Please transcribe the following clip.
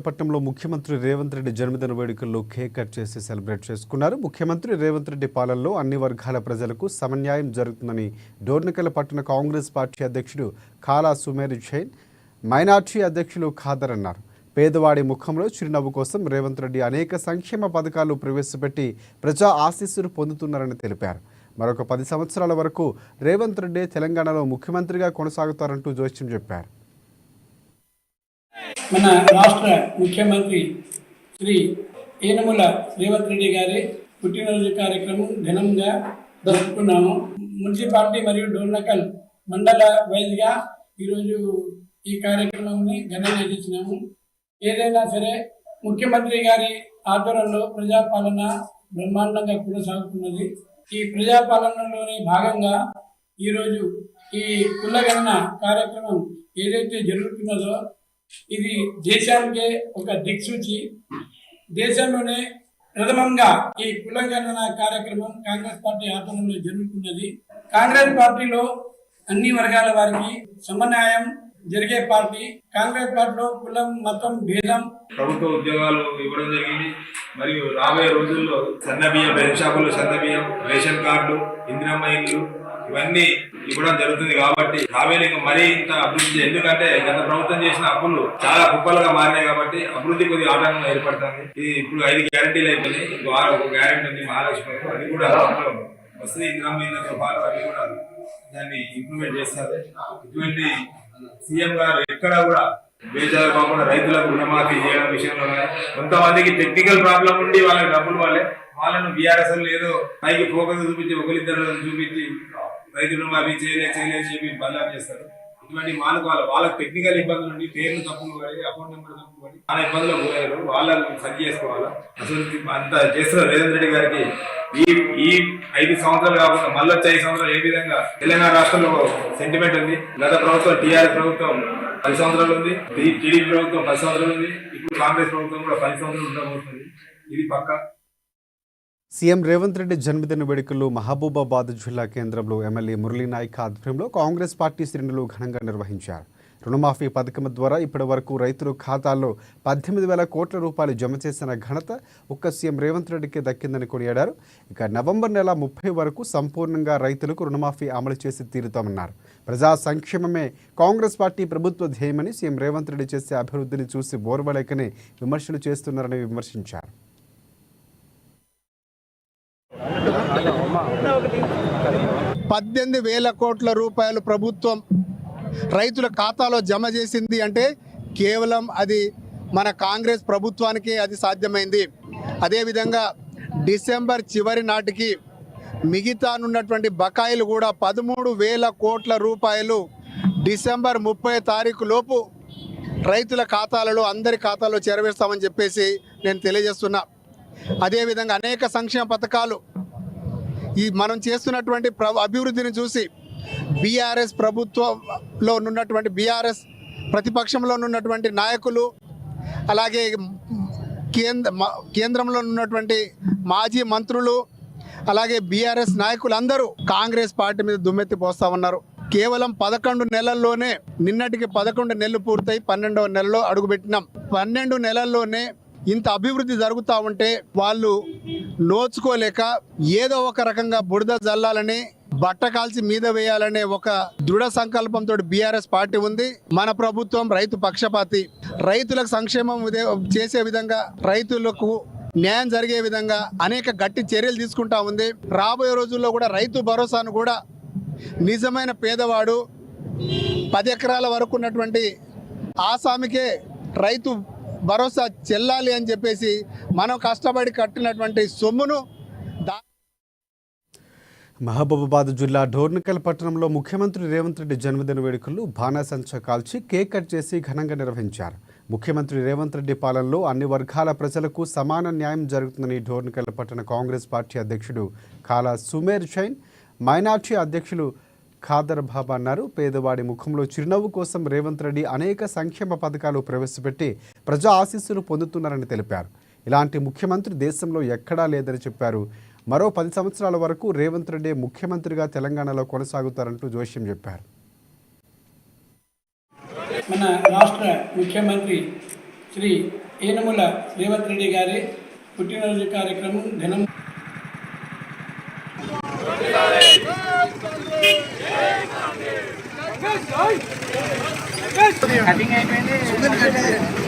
పట్టణంలో ముఖ్యమంత్రి రేవంత్ రెడ్డి జన్మదిన వేడుకల్లో కేక్ కట్ చేసి సెలబ్రేట్ చేసుకున్నారు. ముఖ్యమంత్రి రేవంత్ రెడ్డి పాలనలో అన్ని వర్గాల ప్రజలకు సమన్యాయం జరుగుతుందని డోర్నకల్ పట్టణ కాంగ్రెస్ పార్టీ అధ్యక్షుడు కాలా సుమేర్ జైన్, మైనార్టీ అధ్యక్షులు ఖాదర్ అన్నారు. పేదవాడి ముఖంలో చిరునవ్వు కోసం రేవంత్ రెడ్డి అనేక సంక్షేమ పథకాలు ప్రవేశపెట్టి ప్రజా ఆశీస్సులు పొందుతున్నారని తెలిపారు. మరొక 10 సంవత్సరాల వరకు రేవంత్ రెడ్డి తెలంగాణలో ముఖ్యమంత్రిగా కొనసాగుతారంటూ జోస్యం చెప్పారు. మన రాష్ట్ర ముఖ్యమంత్రి శ్రీ యనమల రేవంత్ రెడ్డి గారి పుట్టినరోజు కార్యక్రమం ఘనంగా జరుపుకున్నాము. మున్సిపాలిటీ మరియు డోర్నకల్ మండల వైద్యుగా ఈరోజు ఈ కార్యక్రమాన్ని ఘనంగా చేసినాము. ఏదైనా సరే ముఖ్యమంత్రి గారి ఆధ్వర్యంలో ప్రజాపాలన బ్రహ్మాండంగా కొనసాగుతున్నది. ఈ ప్రజాపాలనలోని భాగంగా ఈరోజు ఈ కులగణన కార్యక్రమం ఏదైతే జరుగుతున్నదో ఇది దేశానికే ఒక దిక్సూచి. దేశంలోనే ప్రథమంగా ఈ కులగణన కార్యక్రమం కాంగ్రెస్ పార్టీ ఆధ్వర్యంలో జరుగుతున్నది. కాంగ్రెస్ పార్టీలో అన్ని వర్గాల వారికి సమన్యాయం జరిగే పార్టీ. కాంగ్రెస్ పార్టీలో కులం మతం భేదం ప్రభుత్వ ఉద్యోగాలు ఇవ్వడం జరిగింది. మరియు రాబోయే రోజుల్లో సన్నబియ్యం, బెల్ట్ షాపులు సన్నబియ్యం, రేషన్ కార్డులు, ఇందిరమ్మ ఇల్లు ఇవన్నీ ఇవ్వడం జరుగుతుంది. కాబట్టి రాబోయే మరీ ఇంత అభివృద్ధి, ఎందుకంటే గత ప్రభుత్వం చేసిన అప్పులు చాలా కుప్పలుగా మారినాయి. కాబట్టి అభివృద్ధి కొద్దిగా ఆటంకం ఏర్పడుతుంది. ఇది ఇప్పుడు 5 గ్యారెంటీలు అయిపోయినాయి. ఒక గ్యారెంటీ ఉంది మహాలక్ష్మి, అది కూడా వస్తుంది. ఇందిరమ్మ ఇళ్లతో పాటు అది కూడా దాన్ని ఇంప్లిమెంట్ చేస్తారు. ఇటువంటి సీఎం గారు ఎక్కడ కూడా బేజారు కాకుండా రైతులకు రుణమాఫీ చేయడం విషయంలో కొంతమందికి టెక్నికల్ ప్రాబ్లం ఉండి వాళ్ళకి డబ్బులు వాళ్ళను బీఆర్ఎస్ ఏదో పైకి ఫోకస్ చూపించి ఒకరిద్దరు చూపించి రైతు రుణమాఫీ చేయలేదు చెప్పి బదలాం చేస్తారు. ఇటువంటి వాళ్ళకి టెక్నికల్ ఇబ్బందులు ఉండి పేర్లు తప్పులు పడి అకౌంట్ నెంబర్ తప్పులు పడి చాలా ఇబ్బందులు పోయారు. వాళ్ళని సరి చేసుకోవాలా. అసలు అంత చేస్తున్నారు రేవంత్ రెడ్డి గారికి. ఈ 5 సంవత్సరాలు కాకుండా మళ్ళీ 5 సంవత్సరాలు ఏ విధంగా తెలంగాణ రాష్ట్రంలో సెంటిమెంట్ ఉంది. గత ప్రభుత్వం టీఆర్ఎస్ ప్రభుత్వం 10 సంవత్సరాలు ఉంది, టీడీపీ ప్రభుత్వం 10 సంవత్సరాలు ఉంది, ఇప్పుడు కాంగ్రెస్ ప్రభుత్వం కూడా 10 సంవత్సరాలు ఉండబోతుంది. ఇది పక్కా. సీఎం రేవంత్ రెడ్డి జన్మదిన వేడుకల్లో మహబూబాబాద్ జిల్లా కేంద్రంలో ఎమ్మెల్యే మురళీనాయక్ ఆధ్వర్యంలో కాంగ్రెస్ పార్టీ శ్రేణులు ఘనంగా నిర్వహించారు. రుణమాఫీ పథకం ద్వారా ఇప్పటి వరకు రైతుల ఖాతాల్లో 18,000 కోట్ల రూపాయలు జమ చేసిన ఘనత ఒక్క సీఎం రేవంత్ రెడ్డికి దక్కిందని కొనియాడారు. ఇక నవంబర్ నెల 30 వరకు సంపూర్ణంగా రైతులకు రుణమాఫీ అమలు చేసి తీరుతామన్నారు. ప్రజా సంక్షేమమే కాంగ్రెస్ పార్టీ ప్రభుత్వ ధ్యేయమని సీఎం రేవంత్ రెడ్డి చేసే అభివృద్ధిని చూసి బోర్వలేకనే విమర్శలు చేస్తున్నారని విమర్శించారు. 18,000 కోట్ల రూపాయలు ప్రభుత్వం రైతుల ఖాతాలో జమ చేసింది అంటే కేవలం అది మన కాంగ్రెస్ ప్రభుత్వానికే అది సాధ్యమైంది. అదేవిధంగా డిసెంబర్ చివరి నాటికి మిగతానున్నటువంటి బకాయిలు కూడా 13,000 కోట్ల రూపాయలు డిసెంబర్ 30 తారీఖు లోపు రైతుల ఖాతాలలో అందరి ఖాతాలో చేరవేస్తామని చెప్పేసి నేను తెలియజేస్తున్నా. అదేవిధంగా అనేక సంక్షేమ పథకాలు మనం చేస్తున్నటువంటి అభివృద్ధిని చూసి బీఆర్ఎస్ ప్రభుత్వంలో ఉన్నటువంటి బీఆర్ఎస్ ప్రతిపక్షంలో ఉన్నటువంటి నాయకులు, అలాగే కేంద్రంలో ఉన్నటువంటి మాజీ మంత్రులు, అలాగే బీఆర్ఎస్ నాయకులు అందరూ కాంగ్రెస్ పార్టీ మీద దుమ్మెత్తి పోస్తా ఉన్నారు. కేవలం 11 నెలల్లోనే, నిన్నటికి 11 నెలలు పూర్తయి 12వ నెలలో అడుగుపెట్టినాం. 12 నెలల్లోనే ఇంత అభివృద్ధి జరుగుతూ ఉంటే వాళ్ళు నోచుకోలేక ఏదో ఒక రకంగా బురద జల్లాలని, బట్ట కాల్చి మీద వేయాలనే ఒక దృఢ సంకల్పంతో బీఆర్ఎస్ పార్టీ ఉంది. మన ప్రభుత్వం రైతు పక్షపాతి. రైతులకు సంక్షేమం చేసే విధంగా, రైతులకు న్యాయం జరిగే విధంగా అనేక గట్టి చర్యలు తీసుకుంటా ఉంది. రాబోయే రోజుల్లో కూడా రైతు భరోసాను కూడా నిజమైన పేదవాడు 10 ఎకరాల వరకు ఉన్నటువంటి ఆసామికే రైతు భరోసా చెల్లాలి అని చెప్పేసి మనం కష్టపడి కట్టినటువంటి సొమ్మును మహబూబాబాద్ జిల్లా డోర్నకల్ పట్టణంలో ముఖ్యమంత్రి రేవంత్ రెడ్డి జన్మదిన వేడుకలు బాణాసంచా కాల్చి కేక్ కట్ చేసి ఘనంగా నిర్వహించారు. ముఖ్యమంత్రి రేవంత్ రెడ్డి పాలనలో అన్ని వర్గాల ప్రజలకు సమాన న్యాయం జరుగుతుందని డోర్నకల్ పట్టణ కాంగ్రెస్ పార్టీ అధ్యక్షుడు కాలా సుమేర్ జైన్, మైనార్టీ అధ్యక్షులు ఖాదర్ బాబా అన్నారు. పేదవాడి ముఖంలో చిరునవ్వు కోసం రేవంత్ రెడ్డి అనేక సంక్షేమ పథకాలు ప్రవేశపెట్టి ప్రజా ఆశీస్సులు పొందుతున్నారని తెలిపారు. ఇలాంటి ముఖ్యమంత్రి దేశంలో ఎక్కడా లేదని చెప్పారు. మరో 10 సంవత్సరాల వరకు రేవంత్ రెడ్డి ముఖ్యమంత్రిగా తెలంగాణలో కొనసాగుతారంటూ జోస్యం చెప్పారు. మన రాష్ట్ర ముఖ్యమంత్రి శ్రీ ఏనుముల రేవంత్ రెడ్డి గారి పుట్టినరోజు కార్యక్రమం ఘనం కటింగ్ అయిపోయింది.